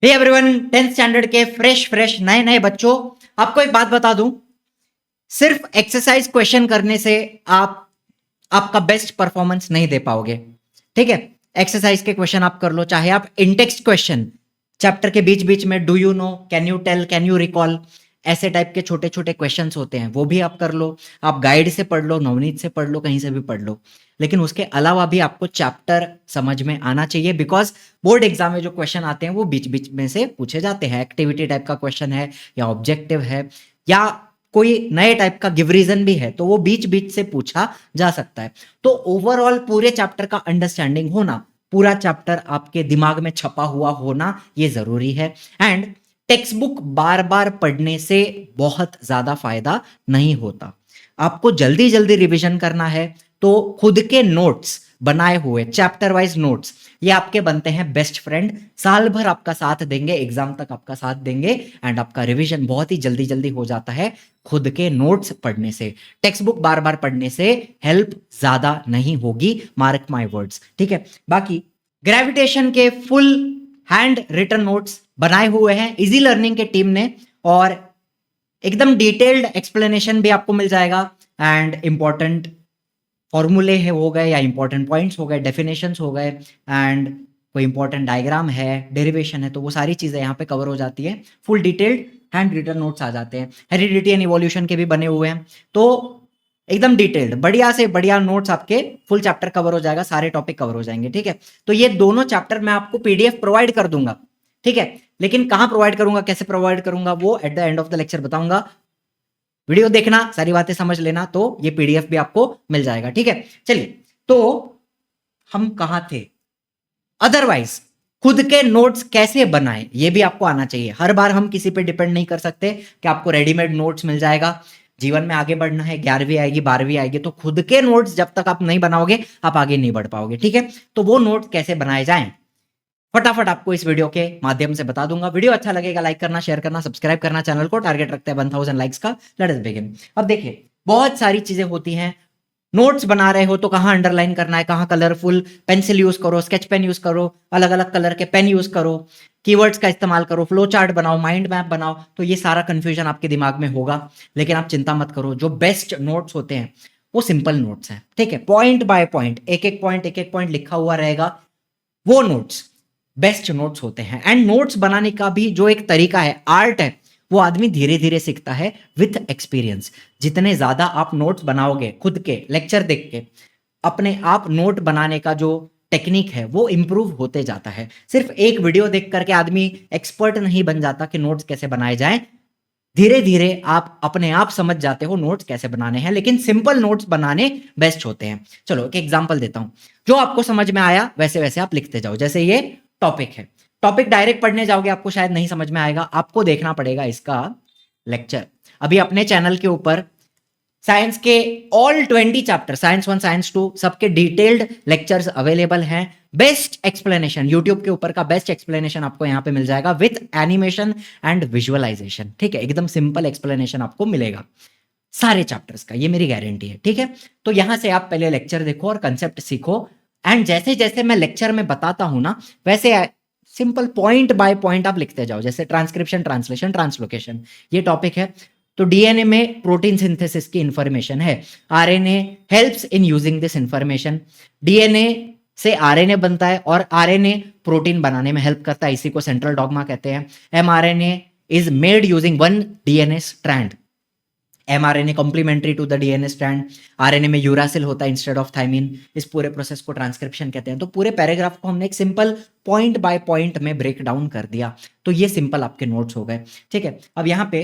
Hey everyone, 10th standard के fresh नए नए बच्चों, आपको एक बात बता दूं। सिर्फ एक्सरसाइज क्वेश्चन करने से आप आपका बेस्ट परफॉर्मेंस नहीं दे पाओगे। ठीक है, एक्सरसाइज के क्वेश्चन आप कर लो, चाहे आप इंटेक्स्ट क्वेश्चन चैप्टर के बीच बीच में do you know, can you tell, can you recall, ऐसे टाइप के छोटे छोटे क्वेश्चंस होते हैं, वो भी आप कर लो। आप गाइड से पढ़ लो, नवनीत से पढ़ लो, कहीं से भी पढ़ लो। लेकिन उसके अलावा भी आपको चैप्टर समझ में आना चाहिए, बिकॉज बोर्ड एग्जाम में जो क्वेश्चन आते हैं वो बीच बीच में से पूछे जाते हैं। एक्टिविटी टाइप का क्वेश्चन है या ऑब्जेक्टिव है या कोई नए टाइप का गिव रीजन भी है, तो वो बीच बीच से पूछा जा सकता है। तो ओवरऑल पूरे चैप्टर का अंडरस्टैंडिंग होना, पूरा चैप्टर आपके दिमाग में छपा हुआ होना, ये जरूरी है। एंड टेक्स्ट बुक बार बार पढ़ने से बहुत ज्यादा फायदा नहीं होता। आपको जल्दी जल्दी रिवीजन करना है तो खुद के नोट्स बनाए हुए, चैप्टर वाइज नोट्स, ये आपके बनते हैं बेस्ट फ्रेंड। साल भर आपका साथ देंगे, एग्जाम तक आपका साथ देंगे, एंड आपका रिवीजन बहुत ही जल्दी जल्दी हो जाता है खुद के नोट्स पढ़ने से। टेक्स्ट बुक बार बार पढ़ने से हेल्प ज्यादा नहीं होगी, मार्क माय वर्ड्स। ठीक है, बाकी ग्रेविटेशन के फुल हैंड रिटन नोट्स बनाए हुए हैं इजी लर्निंग के टीम ने, और एकदम डिटेल्ड एक्सप्लेनेशन भी आपको मिल जाएगा। एंड इंपॉर्टेंट फॉर्मूले है हो गए, या इंपॉर्टेंट पॉइंट्स हो गए, डेफिनेशंस हो गए, एंड कोई इंपॉर्टेंट डायग्राम है, डेरिवेशन है, तो वो सारी चीजें यहाँ पे कवर हो जाती है। Full detailed handwritten notes आ जाते हैं। हेरिडिटी एंड इवोल्यूशन के भी बने हुए हैं, तो एकदम डिटेल्ड बढ़िया से बढ़िया नोट्स आपके, फुल चैप्टर कवर हो जाएगा, सारे टॉपिक कवर हो जाएंगे। ठीक है, तो ये दोनों चैप्टर मैं आपको पीडीएफ प्रोवाइड कर दूंगा। ठीक है, लेकिन कहां प्रोवाइड करूंगा, कैसे प्रोवाइड करूंगा, वो at the end of the lecture बताऊंगा। वीडियो देखना, सारी बातें समझ लेना, तो ये पीडीएफ भी आपको मिल जाएगा। ठीक है, चलिए, तो हम कहां थे। अदरवाइज खुद के नोट्स कैसे बनाएं, ये भी आपको आना चाहिए। हर बार हम किसी पे डिपेंड नहीं कर सकते कि आपको रेडीमेड नोट्स मिल जाएगा। जीवन में आगे बढ़ना है, 11वीं आएगी, 12वीं आएगी, तो खुद के नोट्स जब तक आप नहीं बनाओगे आप आगे नहीं बढ़ पाओगे। ठीक है, तो वो नोट्स कैसे बनाए जाएं, फटाफट आपको इस वीडियो के माध्यम से बता दूंगा। वीडियो अच्छा लगेगा लाइक करना, शेयर करना, सब्सक्राइब करना। चैनल को टारगेट रखते हैं 1000 लाइक्स का। Let us begin. अब देखिए, बहुत सारी चीजें होती हैं। नोट्स बना रहे हो तो कहां अंडरलाइन करना है, कहां कलरफुल पेंसिल यूज करो, स्केच पेन यूज करो, अलग अलग कलर के पेन यूज करो, कीवर्ड्स का इस्तेमाल करो, फ्लो चार्ट बनाओ, माइंड मैप बनाओ, तो ये सारा कंफ्यूजन आपके दिमाग में होगा। लेकिन आप चिंता मत करो, जो बेस्ट नोट्स होते हैं वो सिंपल नोट्स हैं। ठीक है, पॉइंट बाय पॉइंट, एक एक पॉइंट लिखा हुआ रहेगा, वो नोट्स बेस्ट नोट्स होते हैं। एंड नोट्स बनाने का भी जो एक तरीका है, आर्ट है, वो आदमी धीरे धीरे सीखता है विथ एक्सपीरियंस। जितने ज्यादा आप नोट्स बनाओगे, खुद के लेक्चर देख के अपने आप नोट बनाने का जो टेक्निक है वो इंप्रूव होते जाता है। सिर्फ एक वीडियो देख करके आदमी एक्सपर्ट नहीं बन जाता कि नोट्स कैसे बनाए जाएं। धीरे धीरे आप अपने आप समझ जाते हो नोट्स कैसे बनाने हैं, लेकिन सिंपल नोट्स बनाने बेस्ट होते हैं। चलो एक एग्जांपल देता हूं, जो आपको समझ में आया वैसे वैसे आप लिखते जाओ। जैसे ये टॉपिक है, टॉपिक डायरेक्ट पढ़ने जाओगे आपको शायद नहीं समझ में आएगा, आपको देखना पड़ेगा इसका लेक्चर। अभी अपने चैनल के ऊपर साइंस के ऑल 20 चैप्टर, साइंस 1 साइंस 2, सबके डिटेल्ड लेक्चर्स अवेलेबल हैं। बेस्ट एक्सप्लेनेशन, यूट्यूब के ऊपर का बेस्ट एक्सप्लेनेशन आपको यहां पे मिल जाएगा विथ एनिमेशन एंड विजुअलाइजेशन। ठीक है, एकदम सिंपल एक्सप्लेनेशन आपको मिलेगा सारे चैप्टर्स का, ये मेरी गारंटी है। ठीक है, तो यहां से आप पहले लेक्चर देखो और कंसेप्ट सीखो, एंड जैसे जैसे मैं लेक्चर में बताता हूं ना, वैसे सिंपल पॉइंट बाय पॉइंट आप लिखते जाओ। जैसे ट्रांसक्रिप्शन, ट्रांसलेशन, ट्रांसलोकेशन, ये टॉपिक है, तो डीएनए में प्रोटीन सिंथेसिस की इंफॉर्मेशन है, RNA helps in using this information, DNA से आरएनए बनता है और आरएनए प्रोटीन बनाने में हेल्प करता है, इसी को सेंट्रल डॉग्मा कहते हैं। MRNA is made using one DNA strand, mRNA complementary to the DNA strand, RNA में यूरासिल होता है इंस्टेड ऑफ थाइमिन, इस पूरे प्रोसेस को ट्रांसक्रिप्शन कहते हैं। तो पूरे पैराग्राफ को हमने एक सिंपल पॉइंट बाय पॉइंट में ब्रेक डाउन कर दिया, तो ये सिंपल आपके नोट्स हो गए। ठीक है, अब यहाँ पे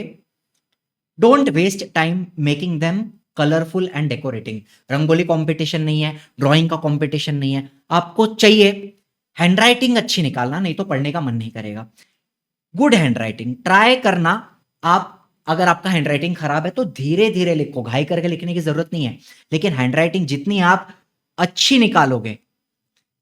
don't waste time making them colourful and decorating. Rangoli competition नहीं है, ड्राइंग का कंपटीशन नहीं है, आपको चाहिए हैंडराइटिंग अच्छी निकालना, नहीं तो पढ़ने का मन नहीं करेगा। गुड हैंडराइटिंग ट्राई करना। आप अगर आपका हैंडराइटिंग खराब है तो धीरे धीरे लिखो, घाई करके लिखने की जरूरत नहीं है, लेकिन हैंडराइटिंग जितनी आप अच्छी निकालोगे,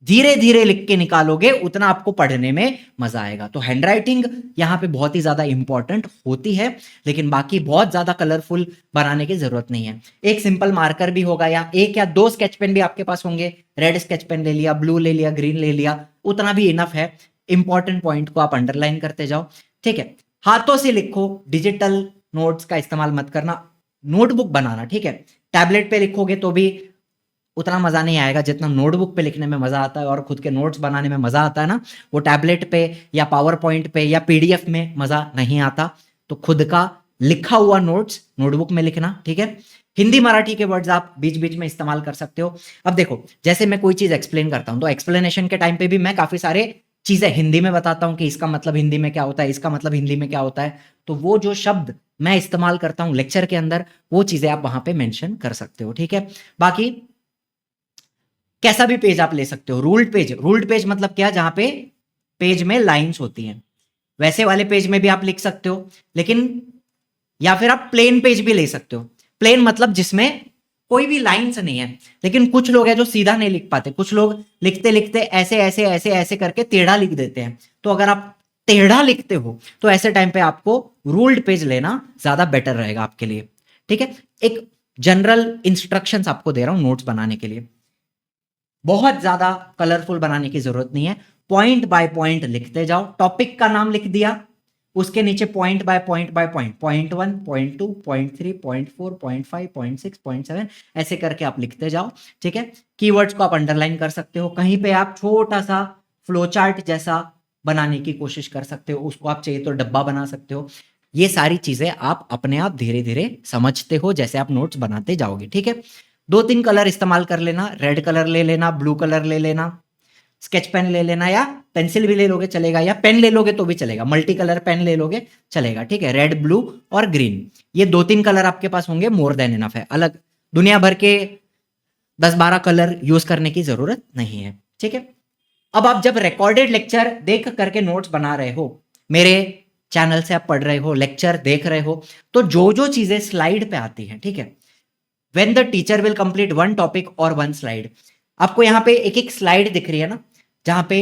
धीरे धीरे लिख के निकालोगे, उतना आपको पढ़ने में मजा आएगा। तो हैंडराइटिंग यहाँ पे बहुत ही ज्यादा इंपॉर्टेंट होती है, लेकिन बाकी बहुत ज्यादा कलरफुल बनाने की जरूरत नहीं है। एक सिंपल मार्कर भी होगा, या एक या दो स्केच पेन भी आपके पास होंगे, रेड स्केच पेन ले लिया, ब्लू ले लिया, ग्रीन ले लिया, उतना भी इनफ है। इंपॉर्टेंट पॉइंट को आप अंडरलाइन करते जाओ, ठीक है। हाथों से लिखो, डिजिटल नोट्स का इस्तेमाल मत करना। नोटबुक बनाना, ठीक है, टैबलेट पे लिखोगे तो भी उतना मजा नहीं आएगा जितना नोटबुक पे लिखने में मजा आता है, और खुद के नोट्स बनाने में मजा आता है ना, वो टैबलेट पे या पावर पॉइंट पे या पीडीएफ में मजा नहीं आता। तो खुद का लिखा हुआ नोट्स नोटबुक में लिखना, ठीक है। हिंदी मराठी के वर्ड्स आप बीच बीच में इस्तेमाल कर सकते हो। अब देखो, जैसे मैं कोई चीज एक्सप्लेन करता हूं तो एक्सप्लेनेशन के टाइम पे भी मैं काफी सारे चीजें हिंदी में बताता हूं कि इसका मतलब हिंदी में क्या होता है, इसका मतलब हिंदी में क्या होता है। तो वो जो शब्द मैं इस्तेमाल करता हूं लेक्चर के अंदर, वो चीजें आप वहां पे मेंशन कर सकते हो, ठीक है। बाकी कैसा भी पेज आप ले सकते हो, रूल्ड पेज। रूल्ड पेज मतलब क्या, जहां पे पेज में लाइंस होती हैं, वैसे वाले पेज में भी आप लिख सकते हो, लेकिन या फिर आप प्लेन पेज भी ले सकते हो। प्लेन मतलब जिसमें कोई भी लाइंस नहीं है। लेकिन कुछ लोग हैं जो सीधा नहीं लिख पाते, कुछ लोग लिखते लिखते ऐसे ऐसे ऐसे ऐसे करके टेढ़ा लिख देते हैं। तो अगर आप टेढ़ा लिखते हो तो ऐसे टाइम पे आपको रूल्ड पेज लेना ज्यादा बेटर रहेगा आपके लिए, ठीक है। एक जनरल इंस्ट्रक्शंस आपको दे रहा हूं नोट्स बनाने के लिए, बहुत ज्यादा कलरफुल बनाने की जरूरत नहीं है। पॉइंट बाय पॉइंट लिखते जाओ, टॉपिक का नाम लिख दिया, उसके नीचे point by point point 1, point 2, point 3, point 4, point 5, point 6, point 7, ऐसे करके आप लिखते जाओ, ठीक है। कीवर्ड्स को आप अंडरलाइन कर सकते हो, कहीं पे आप छोटा सा फ्लो चार्ट जैसा बनाने की कोशिश कर सकते हो, उसको आप चाहिए तो डब्बा बना सकते हो। ये सारी चीजें आप अपने आप धीरे धीरे समझते हो जैसे आप नोट्स बनाते जाओगे, ठीक है। 2-3 कलर इस्तेमाल कर लेना, रेड कलर ले लेना, ब्लू कलर ले लेना, स्केच पेन ले लेना, या पेंसिल भी ले लोगे चलेगा, या पेन ले लोगे तो भी चलेगा, मल्टी कलर पेन ले लोगे चलेगा, ठीक है। रेड, ब्लू और ग्रीन, ये 2-3 कलर आपके पास होंगे, मोर देन इनफ है। अलग दुनिया भर के 10-12 कलर यूज करने की जरूरत नहीं है, ठीक है। अब आप जब रिकॉर्डेड लेक्चर देख करके नोट्स बना रहे हो, मेरे चैनल से आप पढ़ रहे हो, लेक्चर देख रहे हो, तो जो जो चीजें स्लाइड पे आती हैं, ठीक है, when the teacher will complete one topic और वन स्लाइड, आपको यहां पे एक एक स्लाइड दिख रही है ना, जहां पे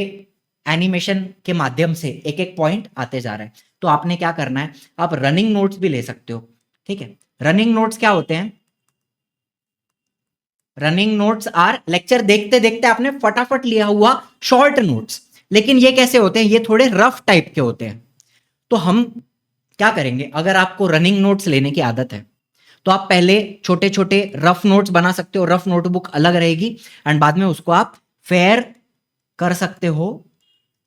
एनिमेशन के माध्यम से एक एक पॉइंट आते जा रहा है। तो आपने क्या करना है, आप रनिंग नोट्स भी ले सकते हो, ठीक है। रनिंग नोट्स क्या होते हैं, रनिंग नोट्स आर लेक्चर देखते देखते आपने फटाफट लिया हुआ शॉर्ट नोट्स। लेकिन ये कैसे होते हैं, ये थोड़े रफ टाइप के होते हैं। तो हम क्या करेंगे, अगर आपको रनिंग नोट्स लेने की आदत है तो आप पहले छोटे छोटे रफ नोट्स बना सकते हो, रफ नोटबुक अलग रहेगी, एंड बाद में उसको आप फेयर कर सकते हो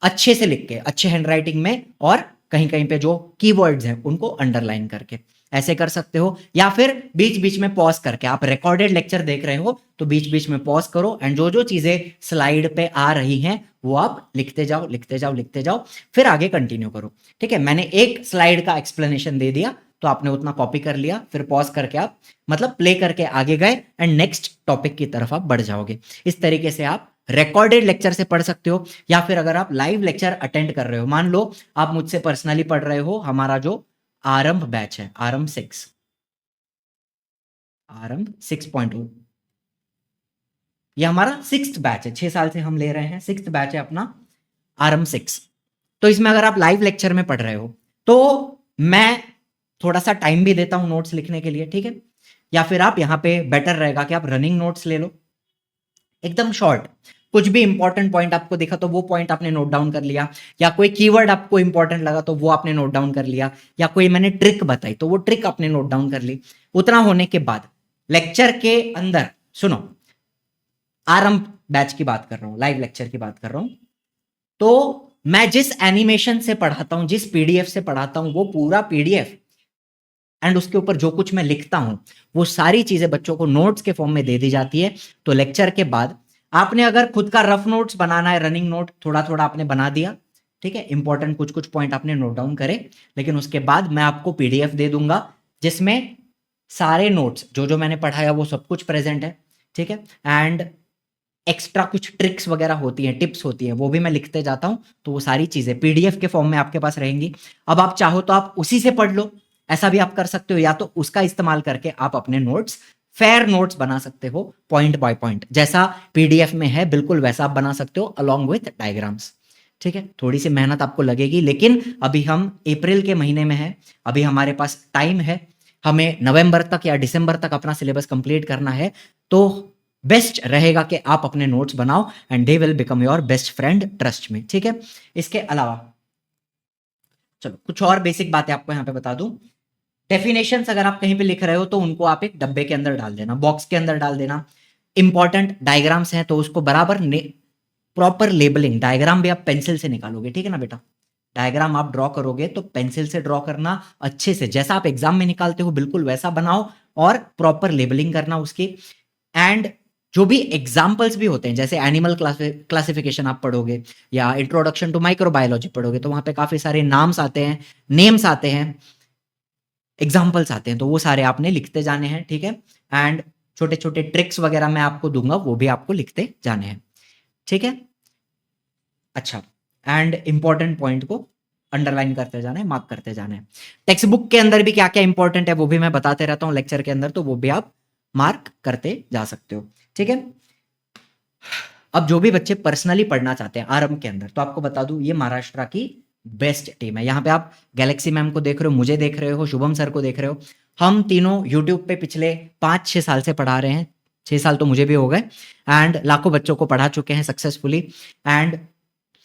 अच्छे से लिख के, अच्छे हैंडराइटिंग में, और कहीं कहीं पे जो कीवर्ड्स हैं उनको अंडरलाइन करके ऐसे कर सकते हो। या फिर बीच बीच में पॉज करके, आप रिकॉर्डेड लेक्चर देख रहे हो तो बीच बीच में पॉज करो, एंड जो जो चीजें स्लाइड पे आ रही हैं वो आप लिखते जाओ लिखते जाओ लिखते जाओ, फिर आगे कंटिन्यू करो, ठीक है। मैंने एक स्लाइड का एक्सप्लेनेशन दे दिया तो आपने उतना कॉपी कर लिया, फिर पॉज करके आप मतलब प्ले करके आगे गए, एंड नेक्स्ट टॉपिक की तरफ आप बढ़ जाओगे। इस तरीके से आप रिकॉर्डेड लेक्चर से पढ़ सकते हो। या फिर अगर आप लाइव लेक्चर अटेंड कर रहे हो, मान लो आप मुझसे पर्सनली पढ़ रहे हो, हमारा जो आरंभ बैच है, आरंभ 6.0, ये हमारा 6th बैच है, 6 साल से हम ले रहे हैं, 6th बैच है अपना आरंभ 6। तो इसमें अगर आप लाइव लेक्चर में पढ़ रहे हो तो मैं थोड़ा सा टाइम भी देता हूं नोट्स लिखने के लिए, ठीक है। या फिर आप यहां पे बेटर रहेगा कि आप रनिंग नोट्स ले लो, एकदम शॉर्ट, कुछ भी इंपॉर्टेंट पॉइंट आपको दिखा तो वो पॉइंट आपने नोट डाउन कर लिया, या कोई कीवर्ड आपको इंपॉर्टेंट लगा तो वो आपने नोट डाउन कर लिया, या कोई मैंने ट्रिक बताई तो वो ट्रिक आपने नोट डाउन कर ली। उतना होने के बाद लेक्चर के अंदर सुनो, आरंभ बैच की बात कर रहा हूं, लाइव लेक्चर की बात कर रहा हूं, तो मैं जिस एनिमेशन से पढ़ाता हूं, जिस पीडीएफ से पढ़ाता हूं, वो पूरा पीडीएफ एंड उसके ऊपर जो कुछ मैं लिखता हूं वो सारी चीजें बच्चों को नोट्स के फॉर्म में दे दी जाती है। तो लेक्चर के बाद आपने अगर खुद का रफ नोट्स बनाना है, रनिंग नोट थोड़ा थोड़ा आपने बना दिया, ठीक है, इंपॉर्टेंट कुछ कुछ पॉइंट आपने नोट डाउन करे, लेकिन उसके बाद मैं आपको पीडीएफ दे दूंगा जिसमें सारे नोट्स जो जो मैंने पढ़ाया वो सब कुछ प्रेजेंट है, ठीक है। एंड एक्स्ट्रा कुछ ट्रिक्स वगैरह होती हैं, टिप्स होती हैं, वो भी मैं लिखते जाता हूं, तो वो सारी चीजें पीडीएफ के फॉर्म में आपके पास रहेंगी। अब आप चाहो तो आप उसी से पढ़ लो, ऐसा भी आप कर सकते हो, या तो उसका इस्तेमाल करके आप अपने नोट्स, फेयर नोट्स बना सकते हो, पॉइंट बाय पॉइंट जैसा पीडीएफ में है बिल्कुल वैसा आप बना सकते हो, अलॉन्ग विथ डायग्राम्स, ठीक है। थोड़ी सी मेहनत आपको लगेगी, लेकिन अभी हम अप्रैल के महीने में है, अभी हमारे पास टाइम है, हमें नवंबर तक या दिसंबर तक अपना सिलेबस कंप्लीट करना है। तो बेस्ट रहेगा कि आप अपने नोट्स बनाओ and they will become your best friend, trust में, ठीक है। इसके अलावा चलो कुछ और बेसिक बातें आपको यहाँ पे बता दूं। डेफिनेशंस अगर आप कहीं पे लिख रहे हो तो उनको आप एक डब्बे के अंदर डाल देना, बॉक्स के अंदर डाल देना। इंपॉर्टेंट डायग्राम्स हैं तो उसको बराबर प्रॉपर लेबलिंग, डायग्राम भी आप पेंसिल से निकालोगे, ठीक है ना बेटा। डायग्राम आप ड्रॉ करोगे तो पेंसिल से ड्रॉ करना, अच्छे से जैसा आप एग्जाम में निकालते हो बिल्कुल वैसा बनाओ और प्रॉपर लेबलिंग करना उसकी। एंड जो भी एग्जाम्पल्स भी होते हैं, जैसे एनिमल क्लासिफिकेशन आप पढ़ोगे या इंट्रोडक्शन टू माइक्रोबायोलॉजी पढ़ोगे तो वहां पे काफी सारे नाम्स आते हैं, नेम्स आते हैं, एग्जाम्पल्स आते हैं, तो वो सारे आपने लिखते जाने हैं, ठीक है। एंड छोटे छोटे ट्रिक्स वगैरह मैं आपको दूंगा, वो भी आपको लिखते जाने हैं, ठीक है। अच्छा, एंड इंपॉर्टेंट पॉइंट को अंडरलाइन करते जाना है, मार्क करते जाना है। टेक्स्ट बुक के अंदर भी क्या क्या इंपॉर्टेंट है वो भी मैं बताते रहता हूँ लेक्चर के अंदर, तो वो भी आप मार्क करते जा सकते हो, ठीक है। अब जो भी बच्चे पर्सनली पढ़ना चाहते हैं आरंभ के अंदर, तो आपको बता दूं ये महाराष्ट्र की बेस्ट टीम है। यहाँ पे आप गैलेक्सी मैम को देख रहे हो, मुझे देख रहे हो, शुभम सर को देख रहे हो। हम तीनों यूट्यूब पे पिछले 5-6 साल से पढ़ा रहे हैं, 6 साल तो मुझे भी हो गए, एंड लाखों बच्चों को पढ़ा चुके हैं successfully. And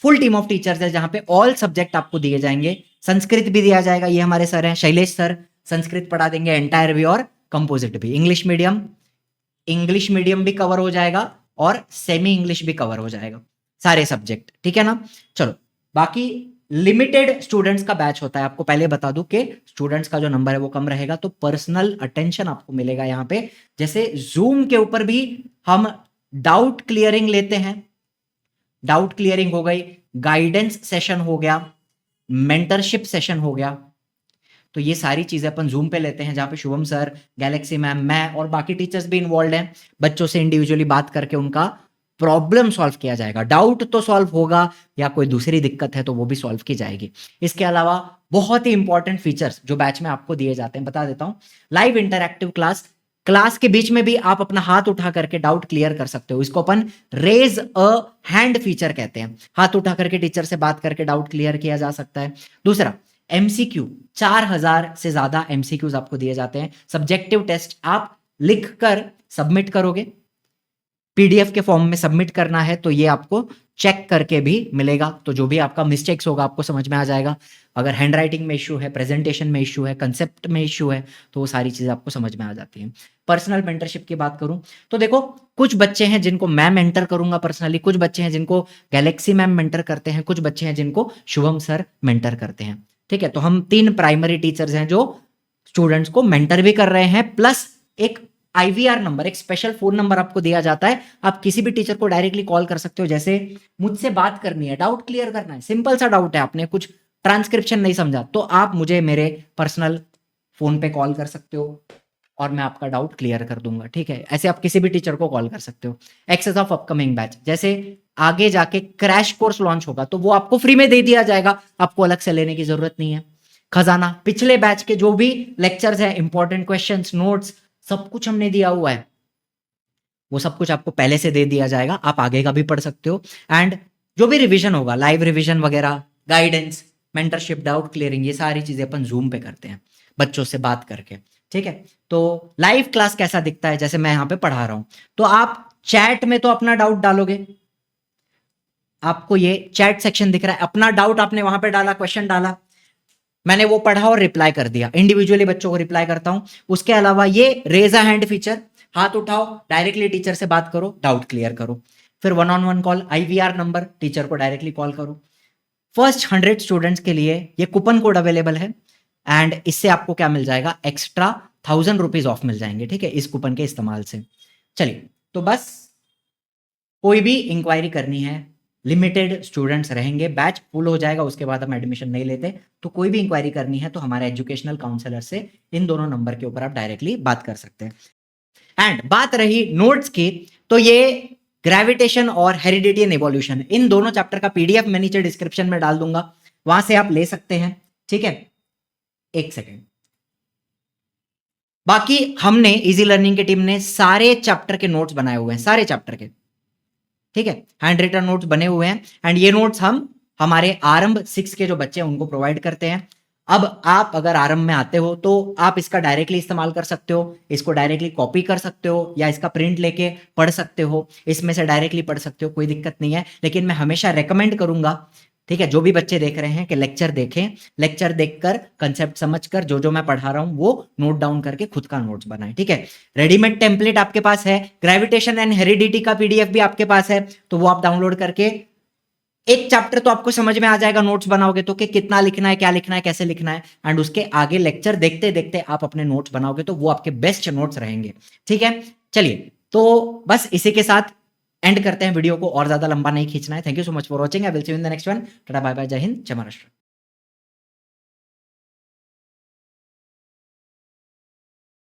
full team of teachers है जहाँ पे ऑल सब्जेक्ट आपको दिए जाएंगे, संस्कृत भी दिया जाएगा, ये हमारे सर हैं शैलेश सर, संस्कृत पढ़ा देंगे एंटायर भी और कंपोजिट भी। इंग्लिश मीडियम भी कवर हो जाएगा और सेमी इंग्लिश भी कवर हो जाएगा, सारे सब्जेक्ट, ठीक है ना। चलो बाकी लिमिटेड स्टूडेंट्स का बैच होता है, आपको पहले बता दूं कि स्टूडेंट्स का जो नंबर है वो कम रहेगा, तो पर्सनल अटेंशन आपको मिलेगा यहाँ पे। जैसे जूम के ऊपर भी हम डाउट क्लियरिंग लेते हैं, डाउट क्लियरिंग हो गई, गाइडेंस सेशन हो गया, मेंटरशिप सेशन हो गया, तो ये सारी चीजें अपन जूम पे लेते हैं, जहां पे शुभम सर, गैलेक्सी मैम, मैं और बाकी टीचर्स भी इन्वॉल्व हैं। बच्चों से इंडिविजुअली बात करके उनका प्रॉब्लम सॉल्व किया जाएगा, डाउट तो सॉल्व होगा या कोई दूसरी दिक्कत है तो वो भी सॉल्व की जाएगी। इसके अलावा बहुत ही इंपॉर्टेंट फीचर्स जो बैच में आपको दिए जाते हैं बता देता हूं। लाइव इंटरैक्टिव क्लास के बीच में भी आप अपना हाथ उठा करके डाउट क्लियर कर सकते हो, इसको अपन रेज अ हैंड फीचर कहते हैं। हाथ उठा करके टीचर से बात करके डाउट क्लियर किया जा सकता है। दूसरा, एमसीक्यू, 4000 से ज्यादा एमसीक्यूज आपको दिए जाते हैं। सब्जेक्टिव टेस्ट आप लिख कर सबमिट करोगे, पीडीएफ के फॉर्म में सबमिट करना है, तो ये आपको चेक करके भी मिलेगा, तो जो भी आपका मिस्टेक्स होगा आपको समझ में आ जाएगा। अगर हैंडराइटिंग में इश्यू है, प्रेजेंटेशन में इश्यू है, कंसेप्ट में इश्यू है, तो वो सारी चीजें आपको समझ में आ जाती हैं। पर्सनल मेंटरशिप की बात करूं तो देखो, कुछ बच्चे हैं जिनको मैं मेंटर करूंगा पर्सनली, कुछ बच्चे हैं जिनको गैलेक्सी मैम मेंटर करते हैं, कुछ बच्चे हैं जिनको शुभम सर मेंटर करते हैं, ठीक है। तो हम 3 प्राइमरी टीचर्स हैं जो स्टूडेंट्स को मेंटर भी कर रहे हैं, प्लस एक आईवीआर नंबर, एक स्पेशल फोन नंबर आपको दिया जाता है। आप किसी भी टीचर को डायरेक्टली कॉल कर सकते हो, जैसे मुझसे बात करनी है, डाउट क्लियर करना है, सिंपल सा डाउट है, आपने कुछ ट्रांसक्रिप्शन नहीं समझा, तो आप मुझे मेरे पर्सनल फोन पे कॉल कर सकते हो और मैं आपका डाउट क्लियर कर दूंगा, ठीक है। ऐसे आप किसी भी टीचर को कॉल कर सकते हो। एक्सेस ऑफ अपकमिंग बैच, जैसे आगे जाके क्रैश कोर्स लॉन्च होगा तो वो आपको फ्री में दे दिया जाएगा, आपको अलग से लेने की जरूरत नहीं है। खजाना, पिछले बैच के जो भी लेक्चर्स हैं, इंपॉर्टेंट क्वेश्चंस, नोट्स, सब कुछ हमने दिया हुआ है, वो सब कुछ आपको पहले से दे दिया जाएगा, आप आगे का भी पढ़ सकते हो। एंड जो भी रिवीजन होगा, लाइव रिवीजन वगैरह, गाइडेंस, मेंटरशिप, डाउट क्लियरिंग, ये सारी चीजें अपन जूम पे करते हैं बच्चों से बात करके, ठीक है। तो लाइव क्लास कैसा दिखता है, जैसे मैं यहाँ पे पढ़ा रहा हूं, तो आप चैट में तो अपना डाउट डालोगे, आपको ये चैट सेक्शन दिख रहा है, अपना डाउट आपने वहां पे डाला, क्वेश्चन डाला, मैंने वो पढ़ा और रिप्लाई कर दिया, इंडिविजुअली बच्चों को रिप्लाई करता हूं। उसके अलावा ये रेज अ हैंड फीचर, हाथ उठाओ, डायरेक्टली टीचर से बात करो, डाउट क्लियर करो। फिर 1-on-1 call, IVR number, teacher को डायरेक्टली कॉल करो। फर्स्ट 100 स्टूडेंट्स के लिए ये कूपन कोड अवेलेबल है, एंड इससे आपको क्या मिल जाएगा, एक्स्ट्रा 1000 रुपीज ऑफ मिल जाएंगे, ठीक है, इस कूपन के इस्तेमाल से। चलिए, तो बस कोई भी इंक्वायरी करनी है, लिमिटेड स्टूडेंट्स रहेंगे, बैच फुल हो जाएगा, उसके बाद हम एडमिशन नहीं लेते, तो कोई भी इंक्वायरी करनी है तो हमारे एजुकेशनल काउंसलर से इन दोनों नंबर के ऊपर आप डायरेक्टली बात कर सकते हैं। एंड बात रही नोट्स की, तो ये ग्रेविटेशन और हेरिडिटी एंड इवोल्यूशन, इन दोनों चैप्टर का पीडीएफ मैं नीचे डिस्क्रिप्शन में डाल दूंगा, वहां से आप ले सकते हैं, ठीक है। एक सेकेंड, बाकी हमने इजी लर्निंग की टीम ने सारे चैप्टर के नोट्स बनाए हुए हैं, सारे चैप्टर के, ठीक है, हैंड रिटन नोट्स बने हुए हैं, एंड ये नोट्स हम हमारे आरंभ 6 के जो बच्चे हैं उनको प्रोवाइड करते हैं। अब आप अगर आरंभ में आते हो तो आप इसका डायरेक्टली इस्तेमाल कर सकते हो, इसको डायरेक्टली कॉपी कर सकते हो या इसका प्रिंट लेके पढ़ सकते हो, इसमें से डायरेक्टली पढ़ सकते हो, कोई दिक्कत नहीं है। लेकिन मैं हमेशा रेकमेंड करूंगा, ठीक है, जो भी बच्चे देख रहे हैं कि लेक्चर देखें, लेक्चर देखकर कंसेप्ट समझकर जो मैं पढ़ा रहा हूं वो नोट डाउन करके खुद का नोट्स बनाएं, ठीक है। रेडीमेड टेम्पलेट आपके पास है, ग्रेविटेशन एंड हेरिडिटी का पीडीएफ भी आपके पास है, तो वो आप डाउनलोड करके एक चैप्टर तो आपको समझ में आ जाएगा नोट्स बनाओगे तो, कि कितना लिखना है, क्या लिखना है, कैसे लिखना है, एंड उसके आगे लेक्चर देखते देखते आप अपने नोट्स बनाओगे तो वो आपके बेस्ट नोट्स रहेंगे, ठीक है। चलिए, तो बस इसी के साथ एंड करते हैं वीडियो को, और ज्यादा लंबा नहीं खींचना है। Thank you so much for watching, I will see you in the next one. Tata bye bye, जय हिंद, जय महाराष्ट्र।